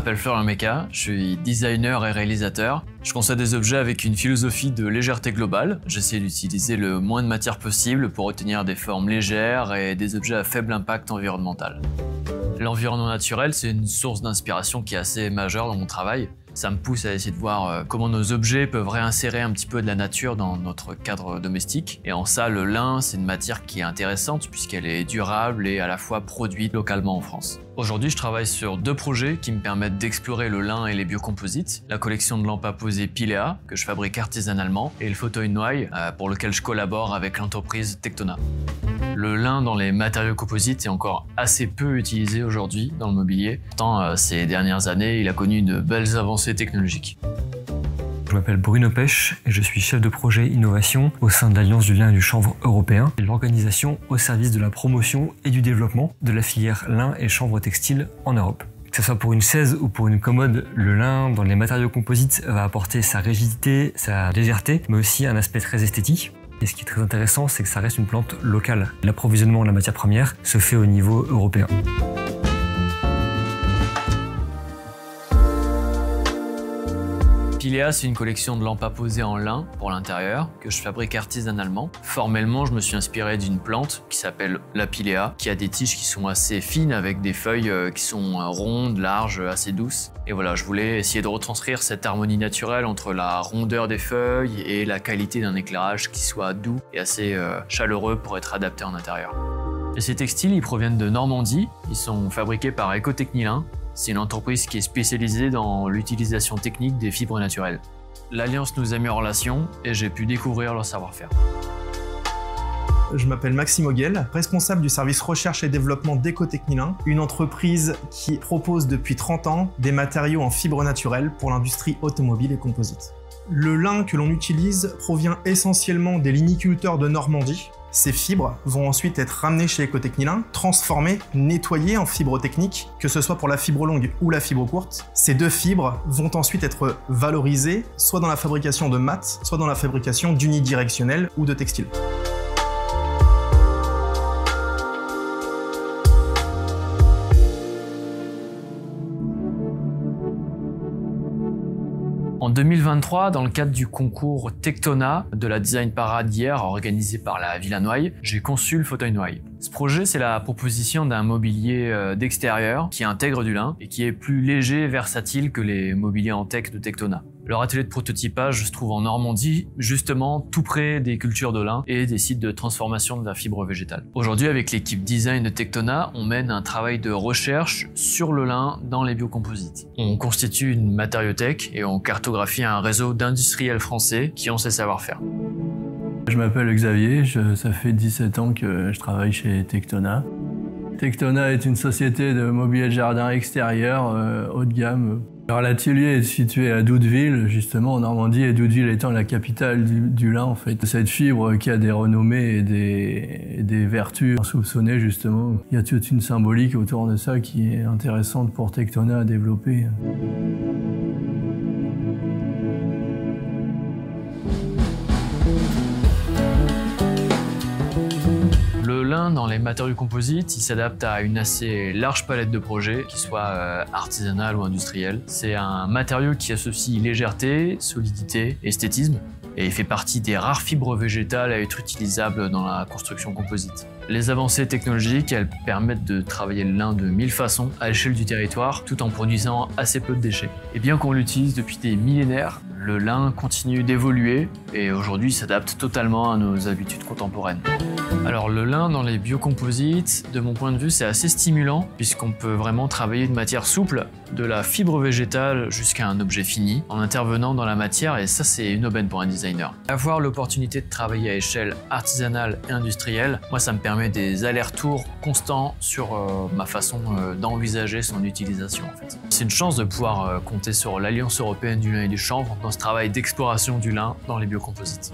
m'appelle Florian Meka, je suis designer et réalisateur. Je conçois des objets avec une philosophie de légèreté globale. J'essaie d'utiliser le moins de matière possible pour obtenir des formes légères et des objets à faible impact environnemental. L'environnement naturel, c'est une source d'inspiration qui est assez majeure dans mon travail. Ça me pousse à essayer de voir comment nos objets peuvent réinsérer un petit peu de la nature dans notre cadre domestique. Et en ça, le lin, c'est une matière qui est intéressante puisqu'elle est durable et à la fois produite localement en France. Aujourd'hui, je travaille sur 2 projets qui me permettent d'explorer le lin et les biocomposites. La collection de lampes à poser Pilea, que je fabrique artisanalement, et le fauteuil Noailles, pour lequel je collabore avec l'entreprise Tectona. Le lin dans les matériaux composites est encore assez peu utilisé aujourd'hui dans le mobilier. Pourtant, ces dernières années, il a connu de belles avancées technologiques. Je m'appelle Bruno Pech et je suis chef de projet innovation au sein de l'Alliance du lin et du chanvre européen et l'organisation au service de la promotion et du développement de la filière lin et chanvre textile en Europe. Que ce soit pour une chaise ou pour une commode, le lin dans les matériaux composites va apporter sa rigidité, sa légèreté, mais aussi un aspect très esthétique. Et ce qui est très intéressant, c'est que ça reste une plante locale. L'approvisionnement de la matière première se fait au niveau européen. Pilea, c'est une collection de lampes à poser en lin pour l'intérieur que je fabrique artisanalement. Formellement, je me suis inspiré d'une plante qui s'appelle la Pilea, qui a des tiges qui sont assez fines avec des feuilles qui sont rondes, larges, assez douces. Et voilà, je voulais essayer de retranscrire cette harmonie naturelle entre la rondeur des feuilles et la qualité d'un éclairage qui soit doux et assez chaleureux pour être adapté en intérieur. Et ces textiles, ils proviennent de Normandie. Ils sont fabriqués par Ecotechnilin. C'est une entreprise qui est spécialisée dans l'utilisation technique des fibres naturelles. L'Alliance nous a mis en relation et j'ai pu découvrir leur savoir-faire. Je m'appelle Maxime Auguel, responsable du service recherche et développement d'Ecotechnilin, une entreprise qui propose depuis 30 ans des matériaux en fibres naturelles pour l'industrie automobile et composite. Le lin que l'on utilise provient essentiellement des liniculteurs de Normandie. Ces fibres vont ensuite être ramenées chez Ecotechnilin, transformées, nettoyées en fibres techniques, que ce soit pour la fibre longue ou la fibre courte. Ces 2 fibres vont ensuite être valorisées, soit dans la fabrication de mats, soit dans la fabrication d'unidirectionnels ou de textiles. En 2023, dans le cadre du concours Tectona de la Design Parade hier organisé par la Villa Noailles, j'ai conçu le fauteuil Noailles. Ce projet, c'est la proposition d'un mobilier d'extérieur qui intègre du lin et qui est plus léger et versatile que les mobiliers en tech de Tectona. Leur atelier de prototypage se trouve en Normandie, justement tout près des cultures de lin et des sites de transformation de la fibre végétale. Aujourd'hui, avec l'équipe design de Tectona, on mène un travail de recherche sur le lin dans les biocomposites. On constitue une matériothèque et on cartographie un réseau d'industriels français qui ont ces savoir-faire. Je m'appelle Xavier, ça fait 17 ans que je travaille chez Tectona. Tectona est une société de mobilier de jardin extérieur haut de gamme. Alors l'atelier est situé à Doudeville, justement en Normandie, et Doudeville étant la capitale du lin en fait. Cette fibre qui a des renommées et des vertus insoupçonnées justement. Il y a toute une symbolique autour de ça qui est intéressante pour Tectona à développer. Le lin dans les matériaux composites, il s'adapte à une assez large palette de projets, qu'ils soient artisanales ou industriels. C'est un matériau qui associe légèreté, solidité, esthétisme, et il fait partie des rares fibres végétales à être utilisables dans la construction composite. Les avancées technologiques, elles permettent de travailler le lin de 1000 façons à l'échelle du territoire, tout en produisant assez peu de déchets. Et bien qu'on l'utilise depuis des millénaires, le lin continue d'évoluer et aujourd'hui s'adapte totalement à nos habitudes contemporaines. Alors le lin dans les biocomposites, de mon point de vue, c'est assez stimulant puisqu'on peut vraiment travailler de matière souple, de la fibre végétale jusqu'à un objet fini, en intervenant dans la matière, et ça c'est une aubaine pour un designer. Avoir l'opportunité de travailler à échelle artisanale et industrielle, moi ça me permet des allers-retours constants sur ma façon d'envisager son utilisation en fait. C'est une chance de pouvoir compter sur l'Alliance européenne du lin et du chanvre dans ce travail d'exploration du lin dans les biocomposites.